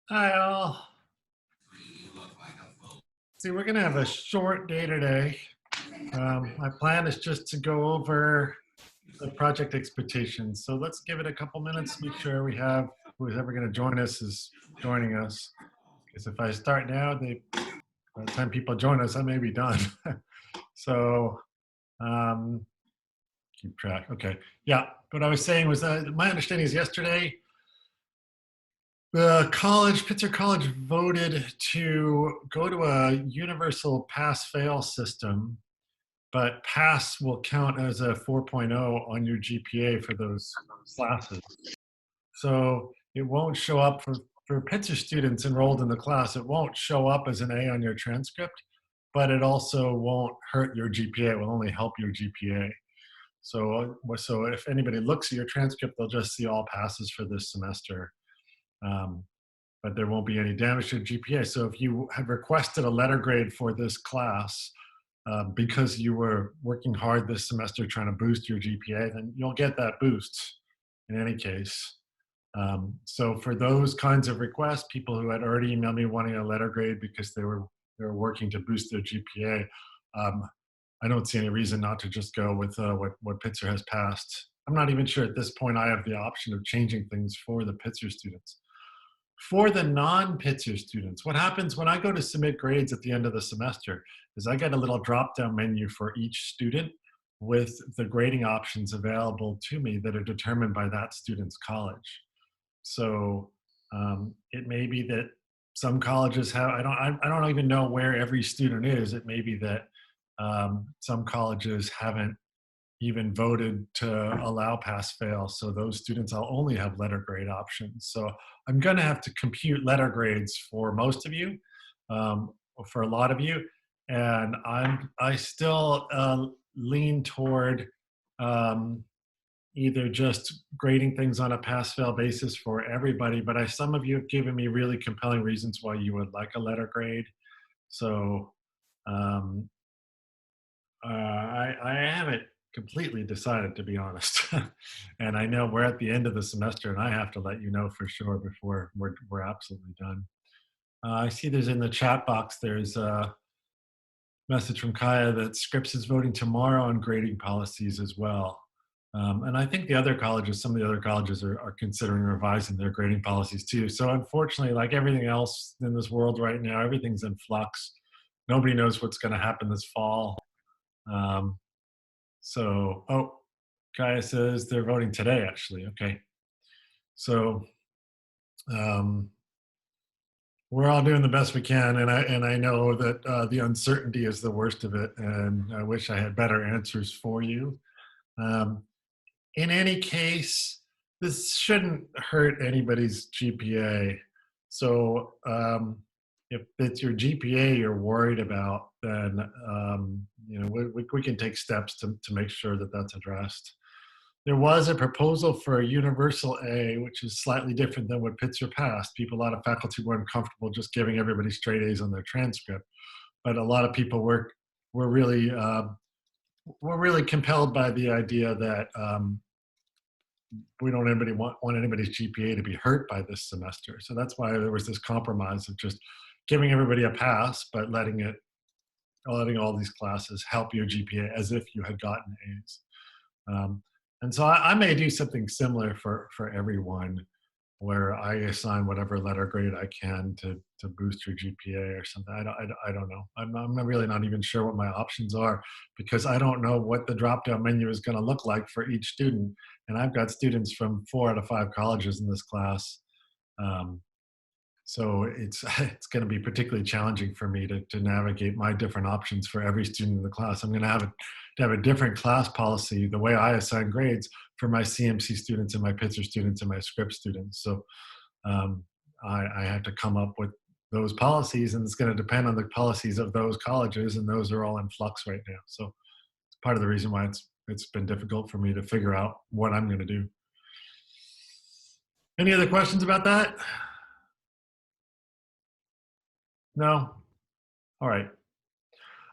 Hi all. See, we're gonna have a short day today. My plan is just to go over the project expectations. So let's give it a couple minutes, make sure we have who's ever gonna join us is joining us. Because if I start now, by the time people join us, I may be done. So um, keep track. Okay. Yeah. What I was saying was my understanding is yesterday the college, Pitzer College, voted to go to a universal pass-fail system, but pass will count as a 4.0 on your GPA for those classes. So it won't show up for Pitzer students enrolled in the class. It won't show up as an A on your transcript, but it also won't hurt your GPA. It will only help your GPA. So if anybody looks at your transcript, they'll just see all passes for this semester. Um, but there won't be any damage to GPA. So if you have requested a letter grade for this class because you were working hard this semester trying to boost your GPA, then you'll get that boost in any case. So for those kinds of requests, people who had already emailed me wanting a letter grade because they were working to boost their GPA, um, I don't see any reason not to just go with what Pitzer has passed. I'm not even sure at this point I have the option of changing things for the Pitzer students. For the non-Pitzer students, what happens when I go to submit grades at the end of the semester is I get a little drop-down menu for each student with the grading options available to me that are determined by that student's college. So it may be that some colleges have, I don't even know where every student is. It may be that some colleges haven't even voted to allow pass fail. So those students, I'll only have letter grade options. So I'm going to have to compute letter grades for most of you, for a lot of you. And I still lean toward um, either just grading things on a pass fail basis for everybody, but some of you have given me really compelling reasons why you would like a letter grade. So um, I haven't completely decided, to be honest. And I know we're at the end of the semester, and I have to let you know for sure before we're absolutely done. I see there's in the chat box, there's a message from Kaya that Scripps is voting tomorrow on grading policies as well. And I think the other colleges, some of the other colleges are considering revising their grading policies too. So unfortunately, like everything else in this world right now, everything's in flux. Nobody knows what's going to happen this fall. Um, oh, Kaya says they're voting today, actually. Okay. So um, we're all doing the best we can. And I know that the uncertainty is the worst of it. And I wish I had better answers for you. Um, in any case, this shouldn't hurt anybody's GPA. So if it's your GPA you're worried about, then we can take steps to make sure that that's addressed. There was a proposal for a universal A, which is slightly different than what Pitzer passed. A lot of faculty weren't comfortable just giving everybody straight A's on their transcript, but a lot of people were really compelled by the idea that we don't want anybody's GPA to be hurt by this semester. So that's why there was this compromise of just giving everybody a pass, but letting all these classes help your GPA as if you had gotten A's. And so I may do something similar for everyone, where I assign whatever letter grade I can to boost your GPA or something. I don't know. I'm really not even sure what my options are, because I don't know what the drop down menu is going to look like for each student. And I've got students from 4 out of 5 colleges in this class. Um, so it's going to be particularly challenging for me to navigate my different options for every student in the class. I'm going to have a different class policy, the way I assign grades, for my CMC students and my Pitzer students and my Scripps students. So um, I have to come up with those policies, and it's going to depend on the policies of those colleges, and those are all in flux right now. So it's part of the reason why it's been difficult for me to figure out what I'm going to do. Any other questions about that? No? All right.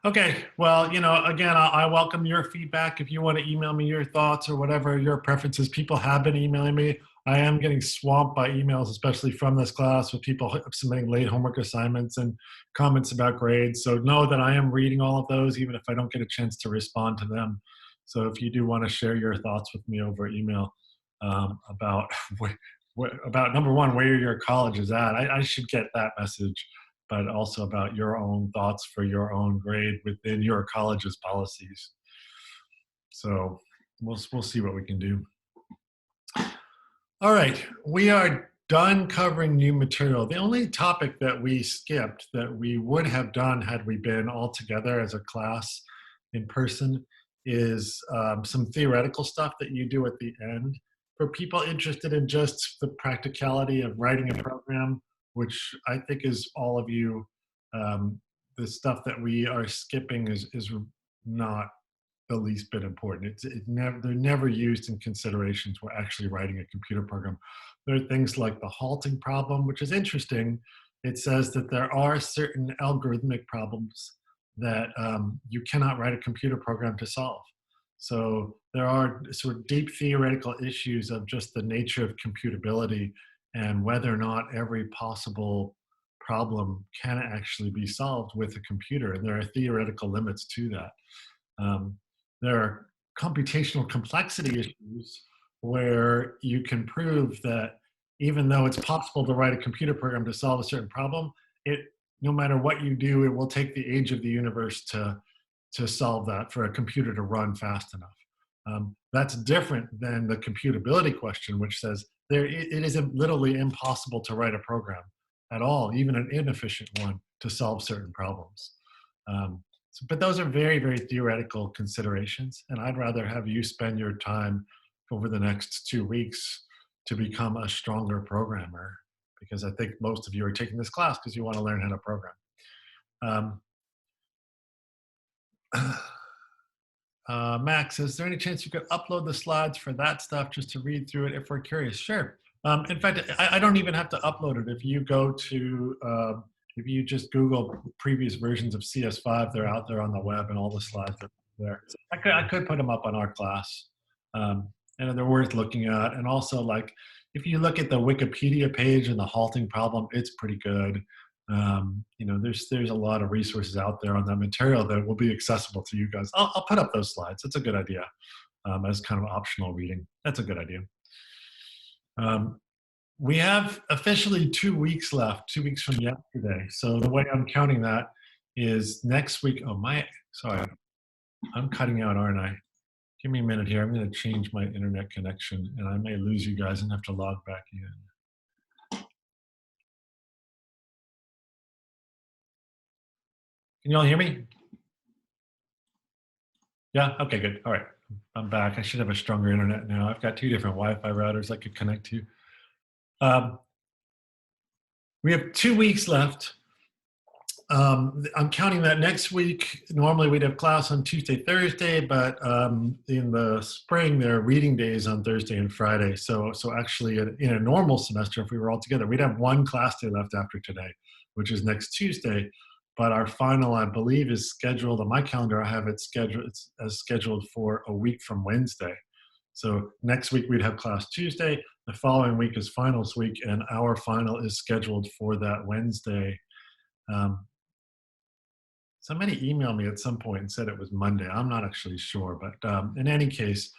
Okay. Well, again, I welcome your feedback. If you want to email me your thoughts or whatever your preferences, people have been emailing me. I am getting swamped by emails, especially from this class, with people submitting late homework assignments and comments about grades. So know that I am reading all of those, even if I don't get a chance to respond to them. So if you do want to share your thoughts with me over email about about number one, where your college is at, I should get that message, but also about your own thoughts for your own grade within your college's policies. So we'll see what we can do. All right, we are done covering new material. The only topic that we skipped that we would have done had we been all together as a class in person is some theoretical stuff that you do at the end. For people interested in just the practicality of writing a program, which I think is all of you, the stuff that we are skipping is not the least bit important. They're never used in considerations when actually writing a computer program. There are things like the halting problem, which is interesting. It says that there are certain algorithmic problems that you cannot write a computer program to solve. So there are sort of deep theoretical issues of just the nature of computability and whether or not every possible problem can actually be solved with a computer. And there are theoretical limits to that. There are computational complexity issues where you can prove that even though it's possible to write a computer program to solve a certain problem, no matter what you do, it will take the age of the universe to solve that, for a computer to run fast enough. That's different than the computability question, which says it is literally impossible to write a program at all, even an inefficient one, to solve certain problems. But those are very, very theoretical considerations, and I'd rather have you spend your time over the next 2 weeks to become a stronger programmer, because I think most of you are taking this class because you want to learn how to program. Max, is there any chance you could upload the slides for that stuff just to read through it if we're curious? Sure. In fact, I don't even have to upload it. If you go to if you just Google previous versions of CS5, they're out there on the web, and all the slides are there. So I could put them up on our class, and they're worth looking at. And also, like, if you look at the Wikipedia page and the halting problem, it's pretty good. You know, there's a lot of resources out there on that material that will be accessible to you guys. I'll put up those slides. That's a good idea, as kind of optional reading. That's a good idea. We have officially 2 weeks left, 2 weeks from yesterday. So the way I'm counting that is next week. Oh, sorry, I'm cutting out, aren't I? Give me a minute here. I'm going to change my internet connection, and I may lose you guys and have to log back in. Can you all hear me? Yeah? Okay, good. All right. I'm back. I should have a stronger internet now. I've got 2 different Wi-Fi routers I could connect to. We have 2 weeks left. I'm counting that next week. Normally we'd have class on Tuesday, Thursday, but in the spring there are reading days on Thursday and Friday. So actually in a normal semester, if we were all together, we'd have 1 class day left after today, which is next Tuesday. But our final, I believe, is scheduled on my calendar. I have it scheduled. It's as scheduled for a week from Wednesday. So next week we'd have class Tuesday. The following week is finals week, and our final is scheduled for that Wednesday. Somebody emailed me at some point and said it was Monday. I'm not actually sure, but in any case,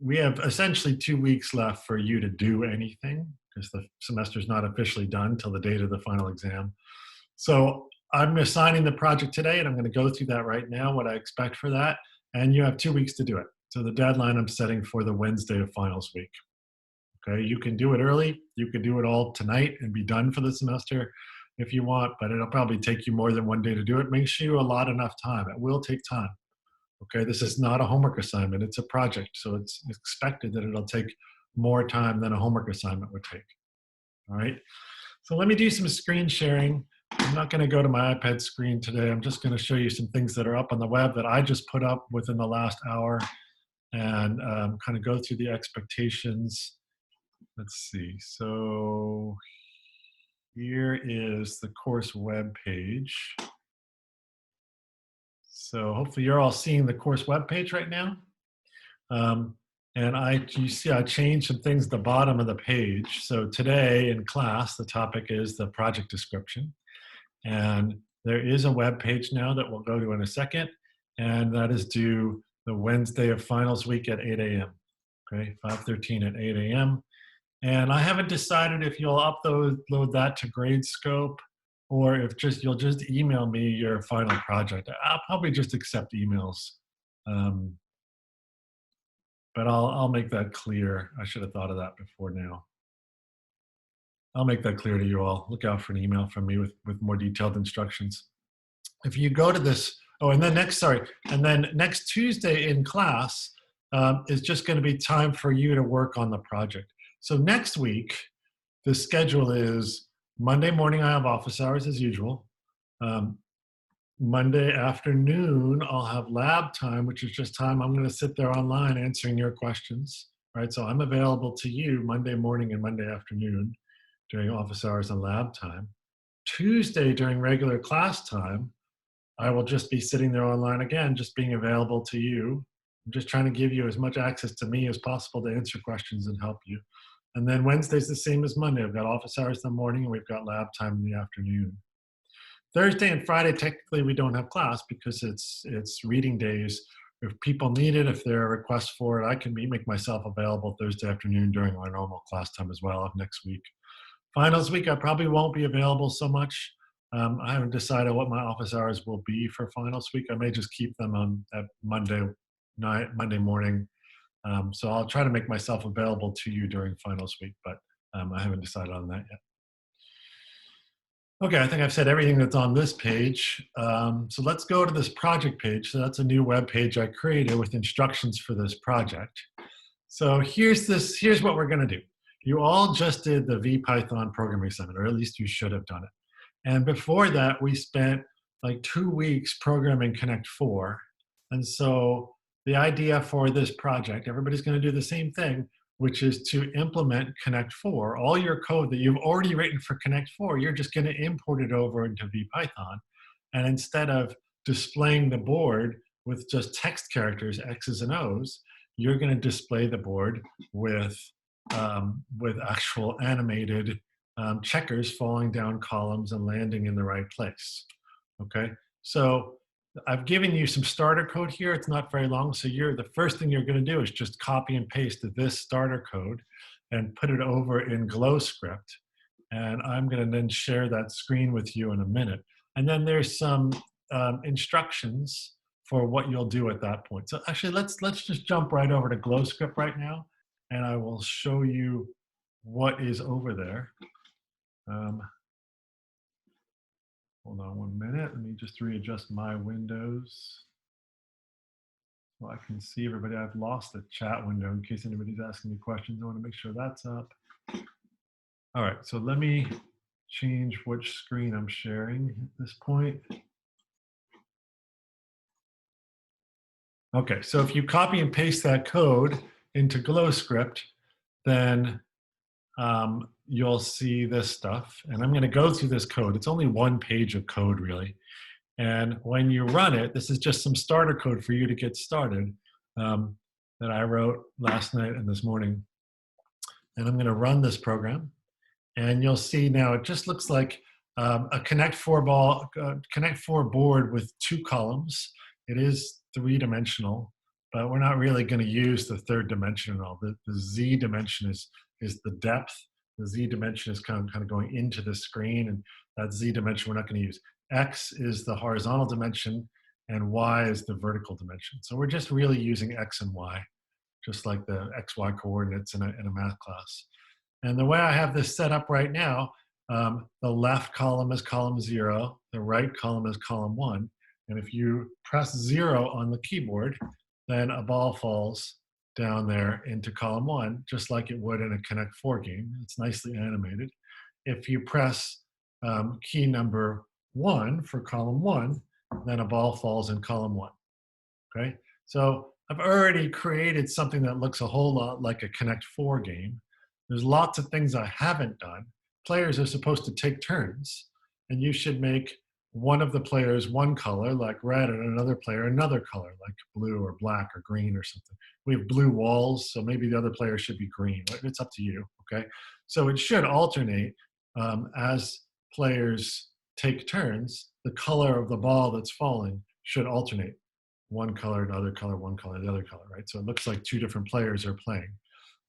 we have essentially 2 weeks left for you to do anything, because the semester's not officially done till the date of the final exam. So I'm assigning the project today, and I'm going to go through that right now, what I expect for that, and you have 2 weeks to do it. So the deadline I'm setting for the Wednesday of finals week. Okay, you can do it early. You can do it all tonight and be done for the semester if you want, but it'll probably take you more than 1 day to do it. Make sure you allot enough time. It will take time. Okay, this is not a homework assignment. It's a project, so it's expected that it'll take more time than a homework assignment would take. All right, so let me do some screen sharing. I'm not going to go to my iPad screen today. I'm just going to show you some things that are up on the web that I just put up within the last hour, and kind of go through the expectations. Let's see. So here is the course web page. So hopefully you're all seeing the course web page right now. And you see, I changed some things at the bottom of the page. So today in class, the topic is the project description. And there is a web page now that we'll go to in a second. And that is due the Wednesday of finals week at 8 a.m. Okay, 5:13 at 8 a.m. And I haven't decided if you'll upload that to Gradescope or if you'll just email me your final project. I'll probably just accept emails. Um, but I'll make that clear. I should have thought of that before now. I'll make that clear to you all. Look out for an email from me with more detailed instructions. If you go to this, and then next Tuesday in class is just going to be time for you to work on the project. So next week, the schedule is Monday morning, I have office hours as usual. Monday afternoon, I'll have lab time, which is just time I'm going to sit there online answering your questions, right? So I'm available to you Monday morning and Monday afternoon during office hours and lab time. Tuesday during regular class time, I will just be sitting there online again, just being available to you. I'm just trying to give you as much access to me as possible to answer questions and help you. And then Wednesday's the same as Monday. I've got office hours in the morning and we've got lab time in the afternoon. Thursday and Friday, technically, we don't have class because it's reading days. If people need it, if there are requests for it, I can make myself available Thursday afternoon during our normal class time as well of next week. Finals week, I probably won't be available so much. I haven't decided what my office hours will be for finals week. I may just keep them on at Monday night, Monday morning. So I'll try to make myself available to you during finals week, but I haven't decided on that yet. Okay, I think I've said everything that's on this page. So let's go to this project page. So that's a new web page I created with instructions for this project. So here's what we're gonna do. You all just did the VPython programming seminar, or at least you should have done it. And before that, we spent like 2 weeks programming Connect 4. And so the idea for this project, everybody's gonna do the same thing, which is to implement Connect 4. All your code that you've already written for Connect 4, you're just gonna import it over into VPython. And instead of displaying the board with just text characters, X's and O's, you're gonna display the board with actual animated checkers falling down columns and landing in the right place, okay? So I've given you some starter code here. It's not very long. So the first thing you're going to do is just copy and paste this starter code and put it over in GlowScript. And I'm going to then share that screen with you in a minute. And then there's some instructions for what you'll do at that point. So actually, let's just jump right over to GlowScript right now, and I will show you what is over there. Hold on 1 minute. Let me just readjust my windows so I can see everybody. I've lost the chat window in case anybody's asking me questions. I want to make sure that's up. All right, so let me change which screen I'm sharing at this point. Okay, so if you copy and paste that code into GlowScript, then you'll see this stuff. And I'm going to go through this code. It's only 1 page of code, really. And when you run it, this is just some starter code for you to get started that I wrote last night and this morning. And I'm going to run this program. And you'll see now it just looks like a Connect 4 board with 2 columns. It is 3-dimensional, but we're not really going to use the 3rd dimension at all. The Z dimension is the depth. The Z dimension is kind of going into the screen, and that Z dimension we're not going to use. X is the horizontal dimension, and Y is the vertical dimension. So we're just really using X and Y, just like the XY coordinates in a math class. And the way I have this set up right now, the left column is column 0, the right column is column 1. And if you press 0 on the keyboard, then a ball falls down there into column 1, just like it would in a Connect 4 game. It's nicely animated. If you press key number 1 for column 1, then a ball falls in column 1, okay? So I've already created something that looks a whole lot like a Connect 4 game. There's lots of things I haven't done. Players are supposed to take turns, and you should make one of the players one color, like red, and another player another color, like blue or black or green or something. We have blue walls, so maybe the other player should be green. It's up to you, okay? So it should alternate as players take turns. The color of the ball that's falling should alternate. One color, another color, one color, the other color, right? So it looks like two different players are playing.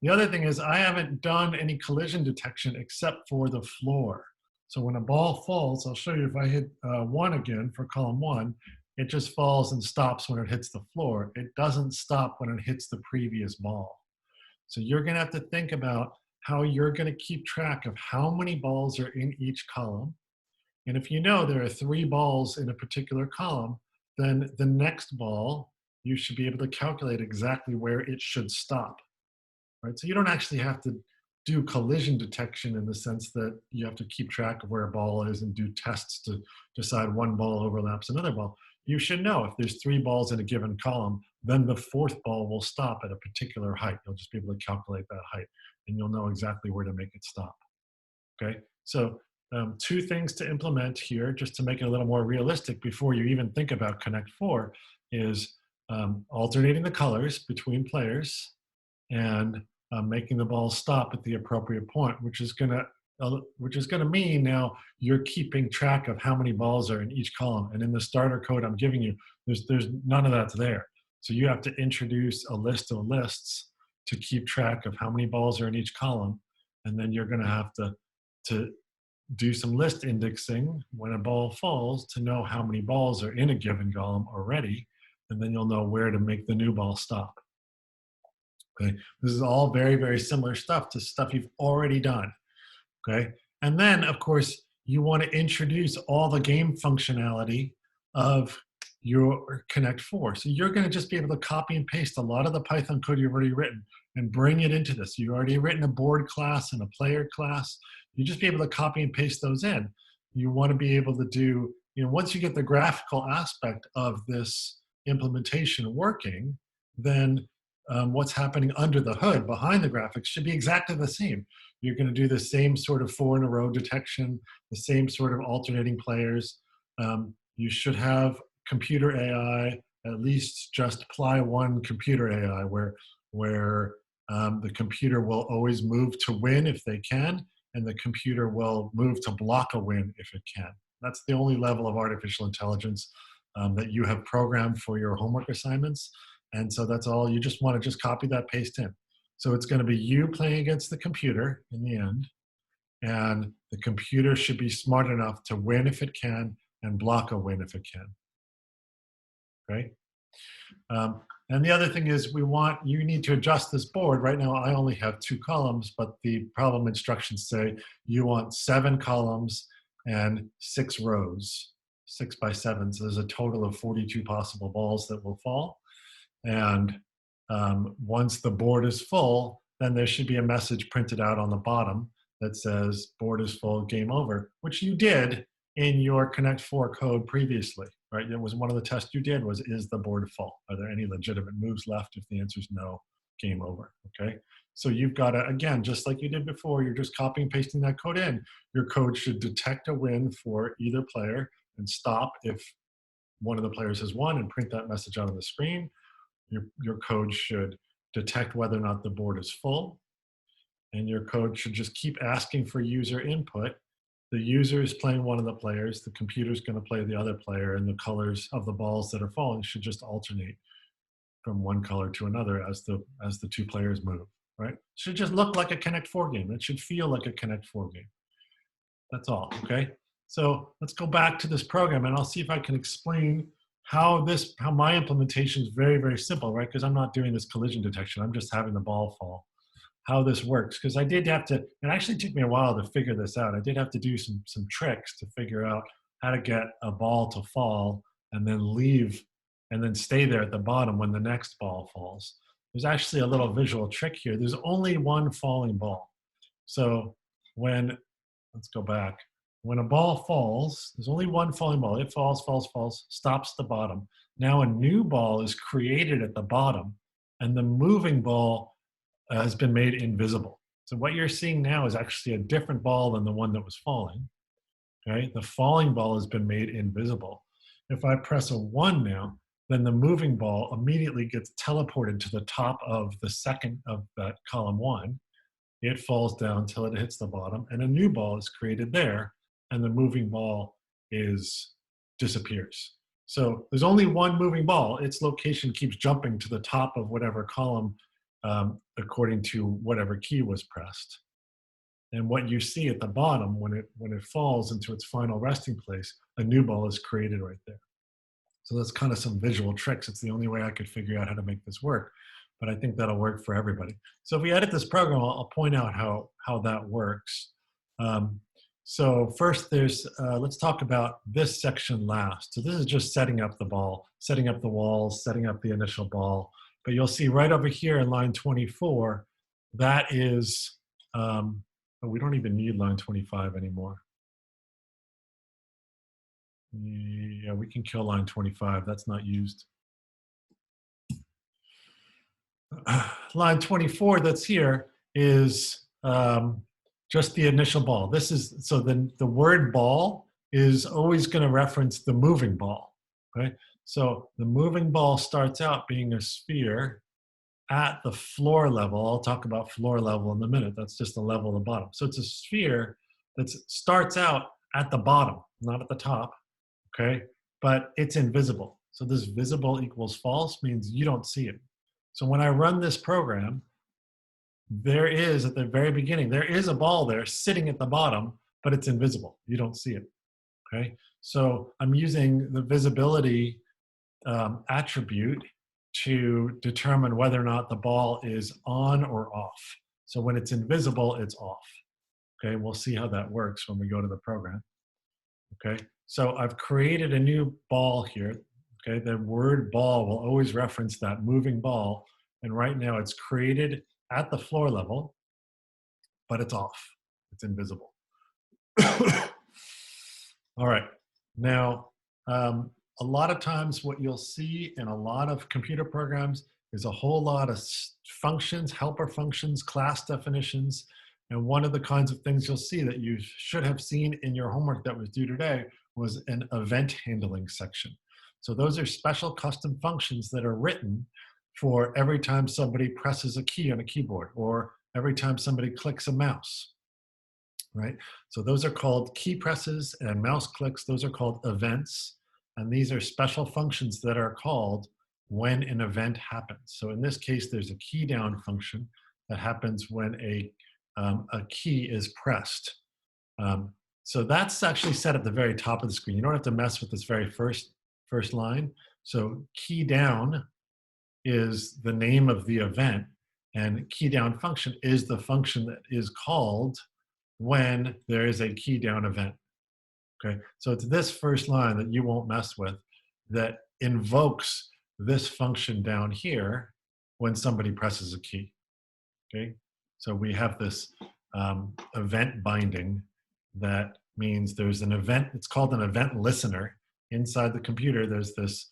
The other thing is I haven't done any collision detection except for the floor. So when a ball falls, I'll show you if I hit 1 again for column 1, it just falls and stops when it hits the floor. It doesn't stop when it hits the previous ball. So you're gonna have to think about how you're gonna keep track of how many balls are in each column. And if you know there are 3 balls in a particular column, then the next ball, you should be able to calculate exactly where it should stop, right? So you don't actually have to do collision detection in the sense that you have to keep track of where a ball is and do tests to decide one ball overlaps another ball. You should know if there's 3 balls in a given column, then the 4th ball will stop at a particular height. You'll just be able to calculate that height and you'll know exactly where to make it stop, okay? So 2 things to implement here just to make it a little more realistic before you even think about Connect 4 is alternating the colors between players and making the ball stop at the appropriate point, which is gonna mean now you're keeping track of how many balls are in each column. And in the starter code I'm giving you, there's none of that's there. So you have to introduce a list of lists to keep track of how many balls are in each column, and then you're gonna have to do some list indexing when a ball falls to know how many balls are in a given column already, and then you'll know where to make the new ball stop. Okay, this is all very, very similar stuff to stuff you've already done. Okay, and then of course you want to introduce all the game functionality of your Connect 4. So you're going to just be able to copy and paste a lot of the Python code you've already written and bring it into this. You've already written a board class and a player class. You just be able to copy and paste those in. You want to be able to do, once you get the graphical aspect of this implementation working, then what's happening under the hood behind the graphics should be exactly the same. You're going to do the same sort of 4 in a row detection, the same sort of alternating players. You should have computer AI, at least just apply one computer AI where the computer will always move to win if they can, and the computer will move to block a win if it can. That's the only level of artificial intelligence that you have programmed for your homework assignments. And so that's all. You just want to just copy that, paste in. So it's going to be you playing against the computer in the end. And the computer should be smart enough to win if it can and block a win if it can. Okay? And the other thing is you need to adjust this board. Right now I only have 2 columns, but the problem instructions say you want 7 columns and 6 rows, 6 by 7. So there's a total of 42 possible balls that will fall. And once the board is full, then there should be a message printed out on the bottom that says board is full, game over, which you did in your Connect 4 code previously, right? It was one of the tests you did was, is the board full? Are there any legitimate moves left? If the answer is no, game over, okay? So you've got to, again, just like you did before, you're just copying and pasting that code in. Your code should detect a win for either player and stop if one of the players has won and print that message out on the screen. Your code should detect whether or not the board is full, and your code should just keep asking for user input. The user is playing one of the players, the computer is going to play the other player, and the colors of the balls that are falling should just alternate from one color to another as the 2 players move, right? It should just look like a Connect 4 game. It should feel like a Connect 4 game. That's all, okay? So let's go back to this program, and I'll see if I can explain how my implementation is very, very simple, right? Because I'm not doing this collision detection. I'm just having the ball fall. How this works, because I did have to, it actually took me a while to figure this out. I did have to do some tricks to figure out how to get a ball to fall and then leave and then stay there at the bottom when the next ball falls. There's actually a little visual trick here. There's only one falling ball. So let's go back. When a ball falls, there's only one falling ball. It falls, falls, falls, stops the bottom. Now a new ball is created at the bottom, and the moving ball has been made invisible. So what you're seeing now is actually a different ball than the one that was falling. okay? The falling ball has been made invisible. If I press a 1 now, then the moving ball immediately gets teleported to the top of the second of that column 1. It falls down till it hits the bottom, and a new ball is created there, and the moving ball disappears. So there's only one moving ball. Its location keeps jumping to the top of whatever column according to whatever key was pressed. And what you see at the bottom, when it falls into its final resting place, a new ball is created right there. So that's kind of some visual tricks. It's the only way I could figure out how to make this work, but I think that'll work for everybody. So if we edit this program, I'll point out how that works. So first let's talk about this section last. So this is just setting up the ball, setting up the walls, setting up the initial ball. But you'll see right over here in line 24, that is, we don't even need line 25 anymore. Yeah, we can kill line 25. That's not used. Line 24 that's here is just the initial ball. This is, so the word ball is always going to reference the moving ball, right? So the moving ball starts out being a sphere at the floor level. I'll talk about floor level in a minute. That's just the level of the bottom. So it's a sphere that starts out at the bottom, not at the top, okay? But it's invisible. So this visible equals false means you don't see it. So when I run this program, there is, at the very beginning, there is a ball there sitting at the bottom, but it's invisible. You don't see it, okay? So I'm using the visibility attribute to determine whether or not the ball is on or off. So when it's invisible, it's off, okay? We'll see how that works when we go to the program, okay? So I've created a new ball here, okay? The word ball will always reference that moving ball, and right now it's created at the floor level, but it's off. It's invisible. All right. Now, a lot of times what you'll see in a lot of computer programs is a whole lot of functions, helper functions, class definitions. And one of the kinds of things you'll see that you should have seen in your homework that was due today was an event handling section. So those are special custom functions that are written for every time somebody presses a key on a keyboard or every time somebody clicks a mouse, right? So those are called key presses and mouse clicks. Those are called events. And these are special functions that are called when an event happens. So in this case, there's a key down function that happens when a key is pressed. So that's actually set at the very top of the screen. You don't have to mess with this very first line. So key down is the name of the event, and key down function is the function that is called when there is a key down event. Okay, so it's this first line that you won't mess with that invokes this function down here when somebody presses a key. Okay, so we have this event binding that means there's an event, it's called an event listener. Inside the computer, there's this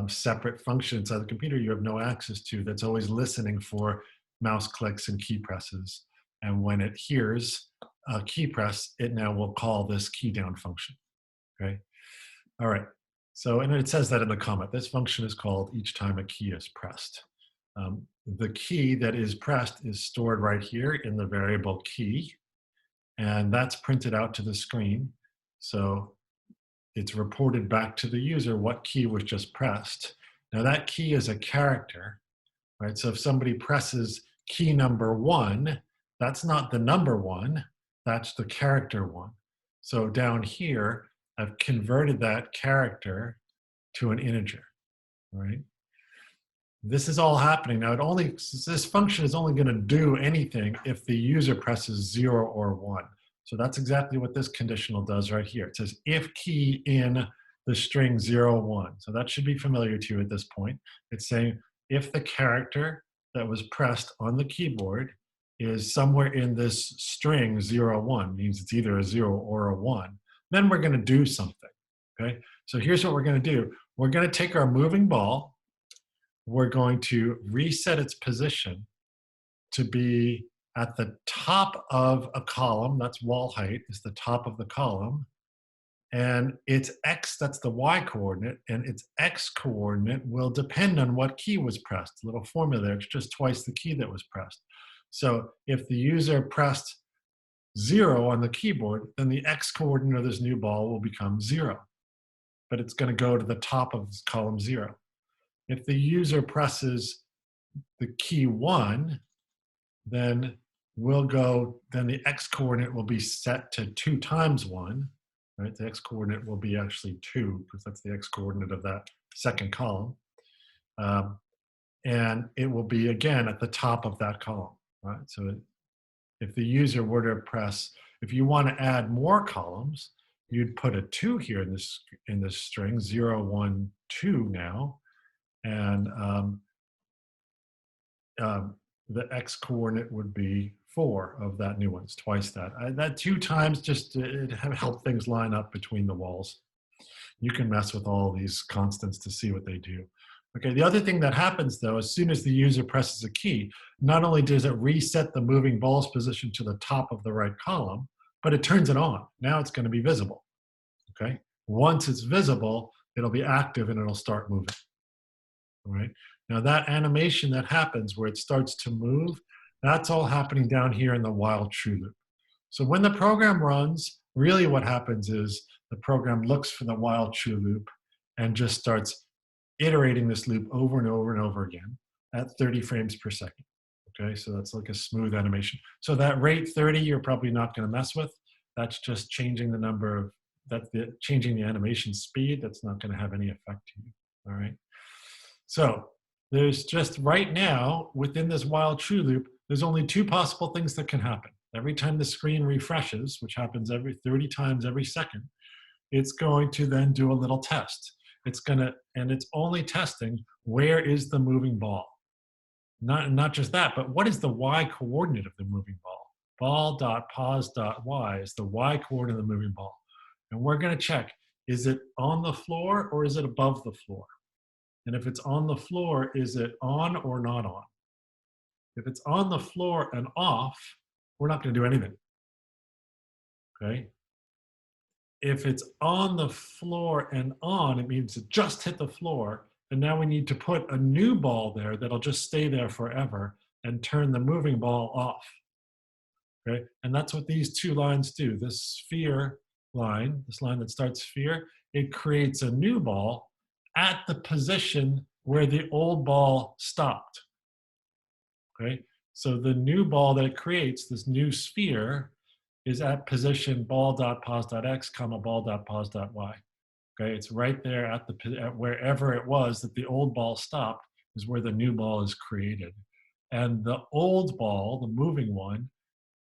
separate function inside the computer you have no access to that's always listening for mouse clicks and key presses. And when it hears a key press, it now will call this key down function, okay? All right, so, and it says that in the comment, this function is called each time a key is pressed. The key that is pressed is stored right here in the variable key, and that's printed out to the screen. So it's reported back to the user what key was just pressed. Now that key is a character, right? So if somebody presses key number 1, that's not the number 1, that's the character 1. So down here, I've converted that character to an integer, right? This is all happening. Now this function is only gonna do anything if the user presses 0 or 1. So that's exactly what this conditional does right here. It says if key in the string 0, 1. So that should be familiar to you at this point. It's saying if the character that was pressed on the keyboard is somewhere in this string 0, 1, means it's either a 0 or a 1, then we're gonna do something, okay? So here's what we're gonna do. We're gonna take our moving ball, we're going to reset its position to be at the top of a column, that's wall height, is the top of the column, And its x, that's the y coordinate, and its x coordinate will depend on what key was pressed. A little formula there, it's just twice the key that was pressed. So if the user pressed 0 on the keyboard, then the x coordinate of this new ball will become 0. But it's going to go to the top of column 0. If the user presses the key 1, then the x coordinate will be set to 2 times 1. Right? The x coordinate will be actually 2 because that's the x coordinate of that second column. And it will be again at the top of that column. Right? So if the user were to press, if you want to add more columns, you'd put a 2 here in this string, 0, 1, 2 now. And the x coordinate would be 4 of that new one. It's twice that. That 2 times just it helped things line up between the walls. You can mess with all these constants to see what they do. Okay, the other thing that happens though, as soon as the user presses a key, not only does it reset the moving ball's position to the top of the right column, but it turns it on. Now it's going to be visible. Okay, once it's visible, it'll be active and it'll start moving. All right. Now that animation that happens where it starts to move, that's all happening down here in the while true loop. So when the program runs, really what happens is the program looks for the while true loop and just starts iterating this loop over and over and over again at 30 frames per second. Okay, so that's like a smooth animation. So that rate 30, you're probably not going to mess with. That's just changing the number of, changing the animation speed. That's not going to have any effect to you. All right. So there's just right now, within this while true loop, there's only 2 possible things that can happen. Every time the screen refreshes, which happens every 30 times every second, it's going to then do a little test. And it's only testing where is the moving ball. Not just that, but what is the y coordinate of the moving ball? Ball.pos.y is the y coordinate of the moving ball. And we're going to check, is it on the floor or is it above the floor? And if it's on the floor, is it on or not on? If it's on the floor and off, we're not going to do anything. Okay? If it's on the floor and on, it means it just hit the floor. And now we need to put a new ball there that'll just stay there forever and turn the moving ball off. Okay? And that's what these 2 lines do. This sphere line, this line that starts sphere, it creates a new ball at the position where the old ball stopped. Okay, so the new ball that it creates, this new sphere, is at position ball.pos.x, ball.pos.y. Okay, it's right there at wherever it was that the old ball stopped is where the new ball is created. And the old ball, the moving one,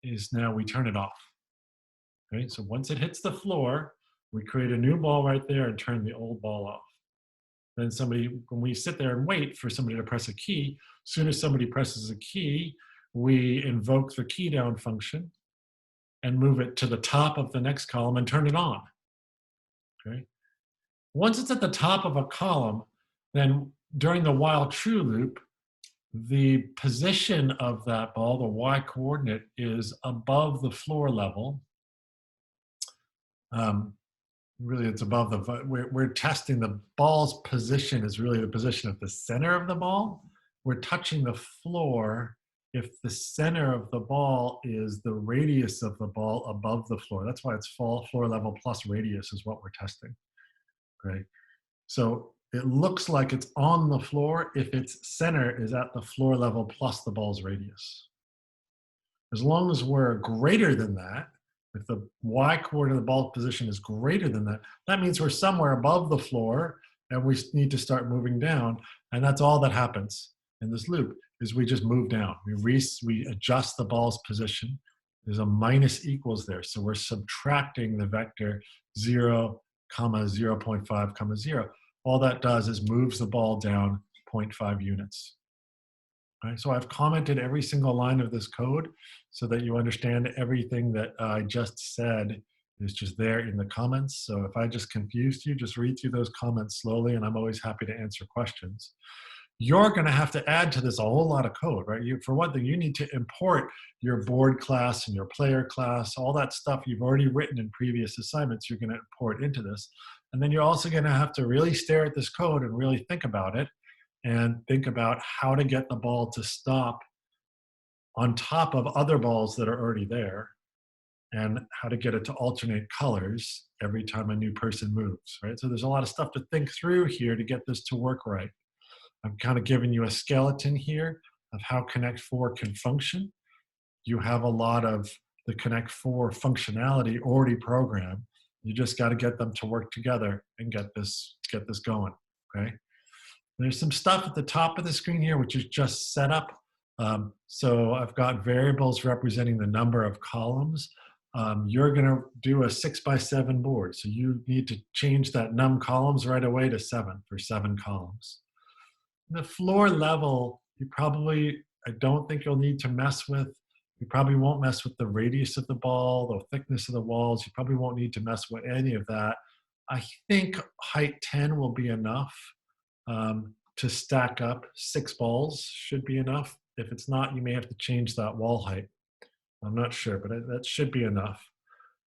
is now we turn it off. Okay, so once it hits the floor, we create a new ball right there and turn the old ball off. Then when we sit there and wait for somebody to press a key, as soon as somebody presses a key, we invoke the key down function and move it to the top of the next column and turn it on. Okay. Once it's at the top of a column, then during the while true loop, the position of that ball, the y coordinate, is above the floor level. Really, it's above we're testing the ball's position is really the position at the center of the ball. We're touching the floor if the center of the ball is the radius of the ball above the floor. That's why it's floor level plus radius is what we're testing. Okay, so it looks like it's on the floor if its center is at the floor level plus the ball's radius. As long as we're greater than that, if the y coordinate of the ball position is greater than that, that means we're somewhere above the floor and we need to start moving down. And that's all that happens in this loop is we just move down. We adjust the ball's position. There's a minus equals there. So we're subtracting the vector 0, 0.5, 0. All that does is moves the ball down 0.5 units. Right, so I've commented every single line of this code so that you understand everything that I just said is just there in the comments. So if I just confused you, just read through those comments slowly and I'm always happy to answer questions. you're going to have to add to this a whole lot of code, right? For one thing, you need to import your board class and your player class, all that stuff you've already written in previous assignments, you're going to import into this. And then you're also going to have to really stare at this code and really think about it and think about how to get the ball to stop on top of other balls that are already there, and how to get it to alternate colors every time a new person moves, right? So there's a lot of stuff to think through here to get this to work right. I'm kind of giving you a skeleton here of how Connect 4 can function. You have a lot of the Connect 4 functionality already programmed. You just got to get them to work together and get this going, okay? There's some stuff at the top of the screen here, which is just setup. So I've got variables representing the number of columns. You're going to do a 6x7 board. So you need to change that num columns right away to 7 for 7 columns. The floor level, I don't think you'll need to mess with. You probably won't mess with the radius of the ball, the thickness of the walls. You probably won't need to mess with any of that. I think height 10 will be enough to stack up 6 balls should be enough. If it's not, you may have to change that wall height. I'm not sure, but that should be enough.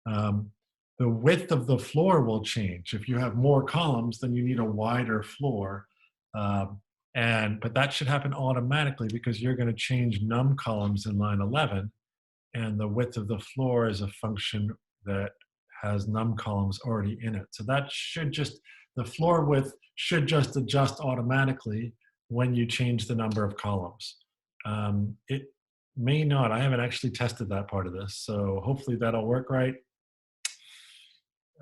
The width of the floor will change. If you have more columns, then you need a wider floor. But that should happen automatically because you're going to change num columns in line 11, and the width of the floor is a function that has num columns already in it. So that should the floor width should just adjust automatically when you change the number of columns. It may not. I haven't actually tested that part of this, so hopefully that'll work right.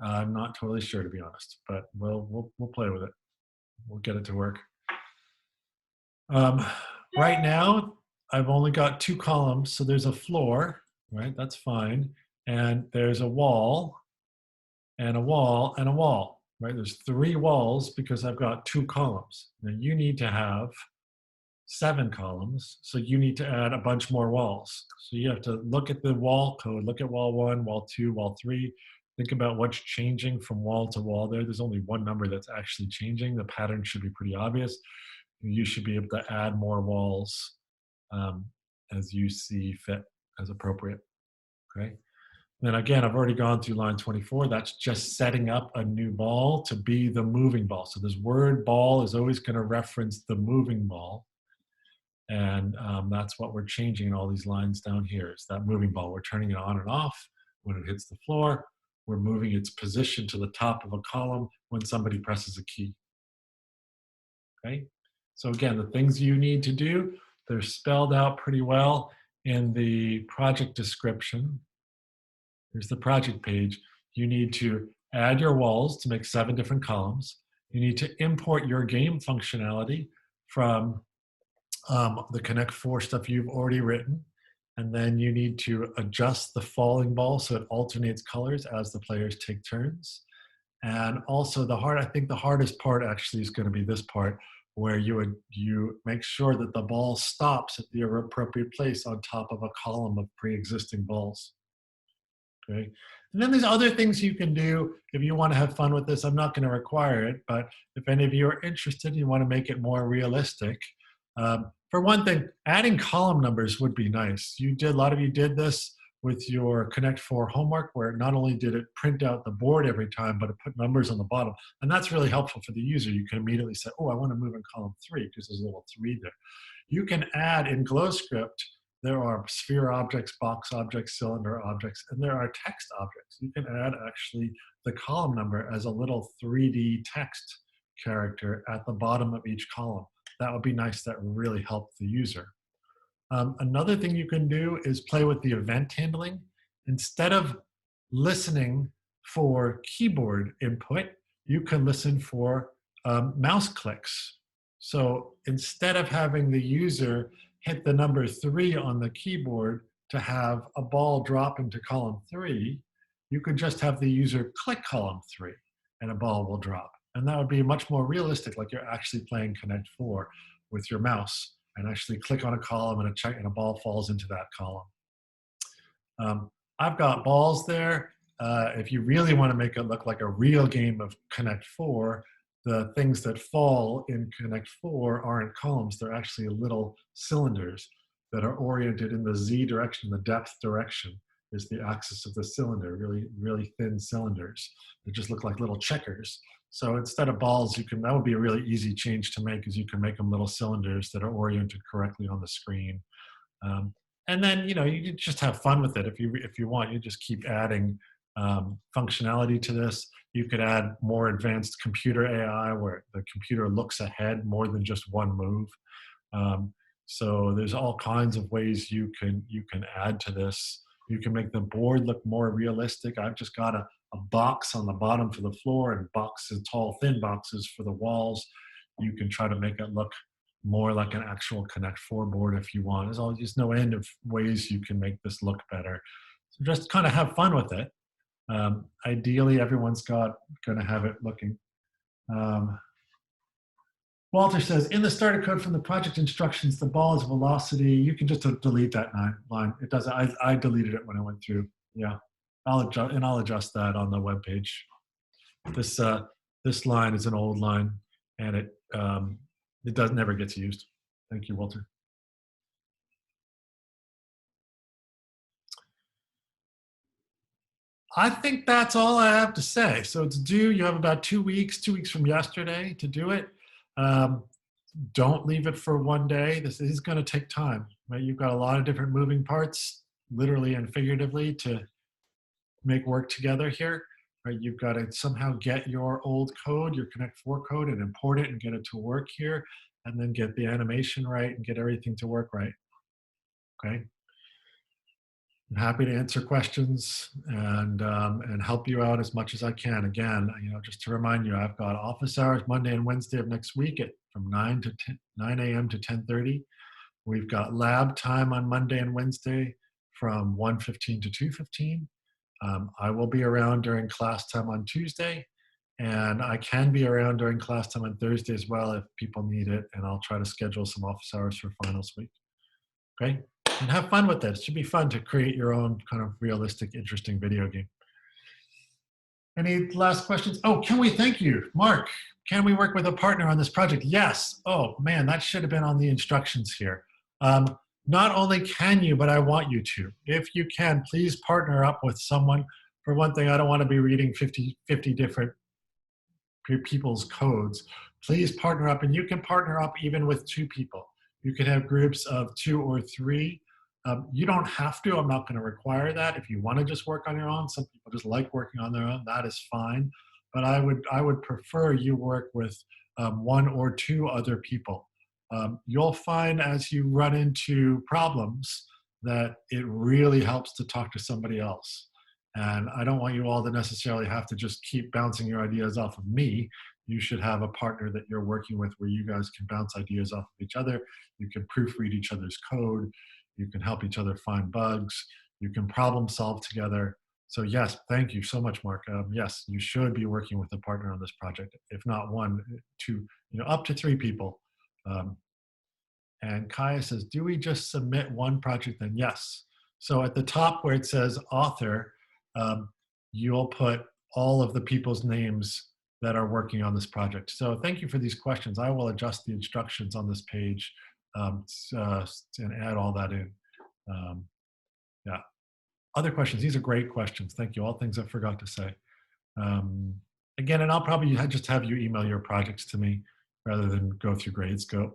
I'm not totally sure, to be honest, but we'll play with it. We'll get it to work. Right now, I've only got 2 columns, so there's a floor, right? That's fine. And there's a wall, and a wall, and a wall, right? There's 3 walls because I've got 2 columns. Now you need to have 7 columns, so you need to add a bunch more walls. So you have to look at the wall code, look at wall 1, wall 2, wall 3, think about what's changing from wall to wall there. There's only one number that's actually changing. The pattern should be pretty obvious. You should be able to add more walls as you see fit, as appropriate, okay? Then again, I've already gone through line 24. That's just setting up a new ball to be the moving ball. So this word ball is always going to reference the moving ball. And that's what we're changing in all these lines down here, is that moving ball. We're turning it on and off when it hits the floor. We're moving its position to the top of a column when somebody presses a key, okay? So again, the things you need to do, they're spelled out pretty well in the project description. Here's the project page. You need to add your walls to make 7 different columns. You need to import your game functionality from the Connect 4 stuff you've already written. And then you need to adjust the falling ball so it alternates colors as the players take turns. And also I think the hardest part actually is going to be this part, where you make sure that the ball stops at the appropriate place on top of a column of pre-existing balls. Okay. And then there's other things you can do if you want to have fun with this. I'm not going to require it, but if any of you are interested, you want to make it more realistic. For one thing, adding column numbers would be nice. A lot of you did this with your Connect 4 homework, where not only did it print out the board every time, but it put numbers on the bottom. And that's really helpful for the user. You can immediately say, oh, I want to move in column 3 because there's a little 3 there. You can add in GlowScript, there are sphere objects, box objects, cylinder objects, and there are text objects. You can add actually the column number as a little 3D text character at the bottom of each column. That would be nice. That really helps the user. Another thing you can do is play with the event handling. Instead of listening for keyboard input, you can listen for mouse clicks. So instead of having the user hit the number 3 on the keyboard to have a ball drop into column 3, you could just have the user click column 3 and a ball will drop. And that would be much more realistic, like you're actually playing Connect 4 with your mouse and actually click on a column and a ball falls into that column. I've got balls there. If you really want to make it look like a real game of Connect 4, the things that fall in Connect 4 aren't columns, they're actually little cylinders that are oriented in the Z direction, the depth direction is the axis of the cylinder, really, really thin cylinders. They just look like little checkers. So instead of balls, that would be a really easy change to make, is you can make them little cylinders that are oriented correctly on the screen. And then, you just have fun with it. If you want, you just keep adding functionality to this. You could add more advanced computer AI where the computer looks ahead more than just one move. So there's all kinds of ways you can add to this. You can make the board look more realistic. I've just got a box on the bottom for the floor and boxes, tall, thin boxes for the walls. You can try to make it look more like an actual Connect 4 board if you want. There's no end of ways you can make this look better. So just kind of have fun with it. Ideally, everyone's going to have it looking. Walter says, in the starter code from the project instructions, the ball is velocity. You can just delete that line. It doesn't. I deleted it when I went through. Yeah, I'll adjust that on the web page. This line is an old line, and it never gets used. Thank you, Walter. I think that's all I have to say. So it's due. You have about 2 weeks, 2 weeks from yesterday to do it. Don't leave it for one day. This is going to take time. Right? You've got a lot of different moving parts, literally and figuratively, to make work together here. Right? You've got to somehow get your old code, your Connect 4 code, and import it and get it to work here, and then get the animation right and get everything to work right. Okay. I'm happy to answer questions and help you out as much as I can. Again, just to remind you, I've got office hours Monday and Wednesday of next week from 9 a.m. to 10:30. We've got lab time on Monday and Wednesday from 1:15 to 2:15. I will be around during class time on Tuesday, and I can be around during class time on Thursday as well if people need it, and I'll try to schedule some office hours for finals week. Okay? And have fun with it. It should be fun to create your own kind of realistic, interesting video game. Any last questions? Oh, can we thank you? Mark, can we work with a partner on this project? Yes. Oh, man, that should have been on the instructions here. Not only can you, but I want you to. If you can, please partner up with someone. For one thing, I don't want to be reading 50 different people's codes. Please partner up, and you can partner up even with 2 people. You could have groups of 2 or 3. You don't have to. I'm not going to require that. If you want to just work on your own, some people just like working on their own. That is fine. But I would prefer you work with 1 or 2 other people. You'll find as you run into problems that it really helps to talk to somebody else. And I don't want you all to necessarily have to just keep bouncing your ideas off of me. You should have a partner that you're working with where you guys can bounce ideas off of each other. You can proofread each other's code. You can help each other find bugs. You can problem solve together. So yes, thank you so much, Mark. Yes, you should be working with a partner on this project. If not 1, 2, up to 3 people. And Kaya says, do we just submit one project then? Yes. So at the top where it says author, you'll put all of the people's names that are working on this project. So thank you for these questions. I will adjust the instructions on this page and add all that in. Yeah. Other questions? These are great questions. Thank you. All things I forgot to say. Again, and I'll probably just have you email your projects to me rather than go through Gradescope.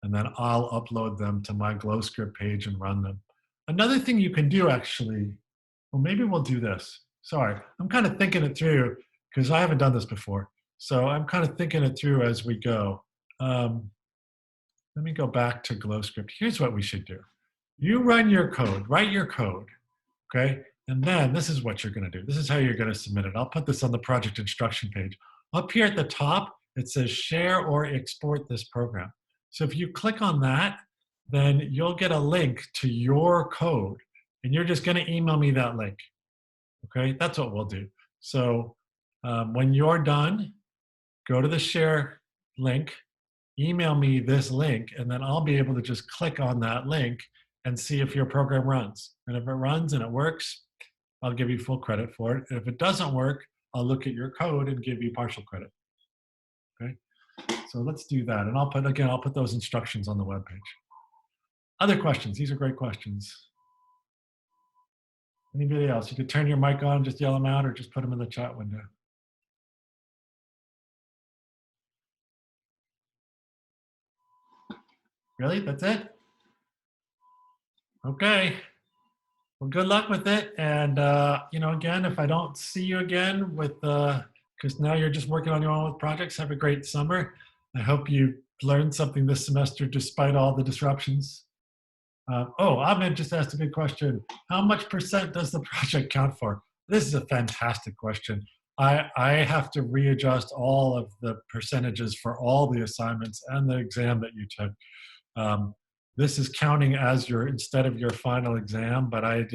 And then I'll upload them to my GlowScript page and run them. Another thing you can do actually, well, maybe we'll do this. Sorry, I'm kind of thinking it through because I haven't done this before. So I'm kind of thinking it through as we go. Let me go back to GlowScript. Here's what we should do. You run your code, write your code, okay? And then this is what you're gonna do. This is how you're gonna submit it. I'll put this on the project instruction page. Up here at the top, it says share or export this program. So if you click on that, then you'll get a link to your code and you're just gonna email me that link, okay? That's what we'll do. So when you're done, go to the share link, email me this link, and then I'll be able to just click on that link and see if your program runs. And if it runs and it works, I'll give you full credit for it. And if it doesn't work, I'll look at your code and give you partial credit. Okay, so let's do that. And I'll put those instructions on the webpage. Other questions? These are great questions. Anybody else? You could turn your mic on, just yell them out, or just put them in the chat window. Really? That's it? Okay. Well, good luck with it. And, again, if I don't see you again because now you're just working on your own with projects, have a great summer. I hope you learned something this semester despite all the disruptions. Ahmed just asked a good question. How much percent does the project count for? This is a fantastic question. I have to readjust all of the percentages for all the assignments and the exam that you took. This is counting as instead of your final exam, but I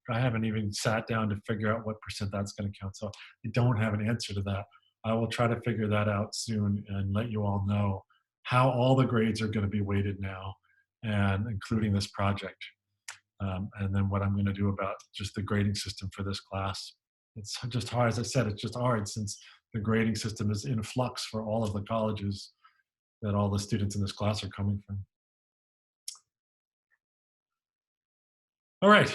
haven't even sat down to figure out what percent that's going to count. So I don't have an answer to that. I will try to figure that out soon and let you all know how all the grades are going to be weighted now, and including this project. And then what I'm going to do about just the grading system for this class. It's just hard, as I said, it's just hard since the grading system is in flux for all of the colleges that all the students in this class are coming from. All right.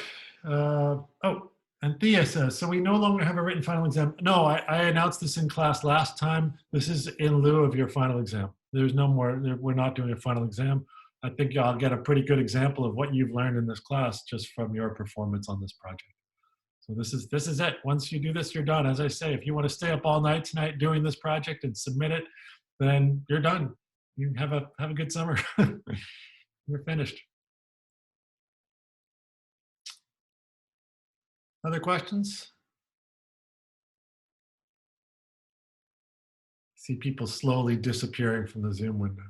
And Thea says, so we no longer have a written final exam. No, I announced this in class last time. This is in lieu of your final exam. There's no more, we're not doing a final exam. I think y'all get a pretty good example of what you've learned in this class just from your performance on this project. So this is it. Once you do this, you're done. As I say, if you want to stay up all night tonight doing this project and submit it, then you're done. You have a good summer. You're finished. Other questions? See people slowly disappearing from the Zoom window.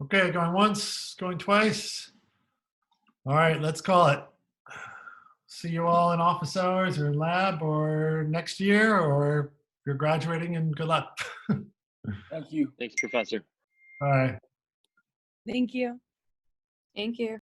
Okay, going once, going twice. All right, let's call it. See you all in office hours or lab or next year, or if you're graduating, and good luck. Thank you. Thanks, Professor. Bye. Thank you. Thank you.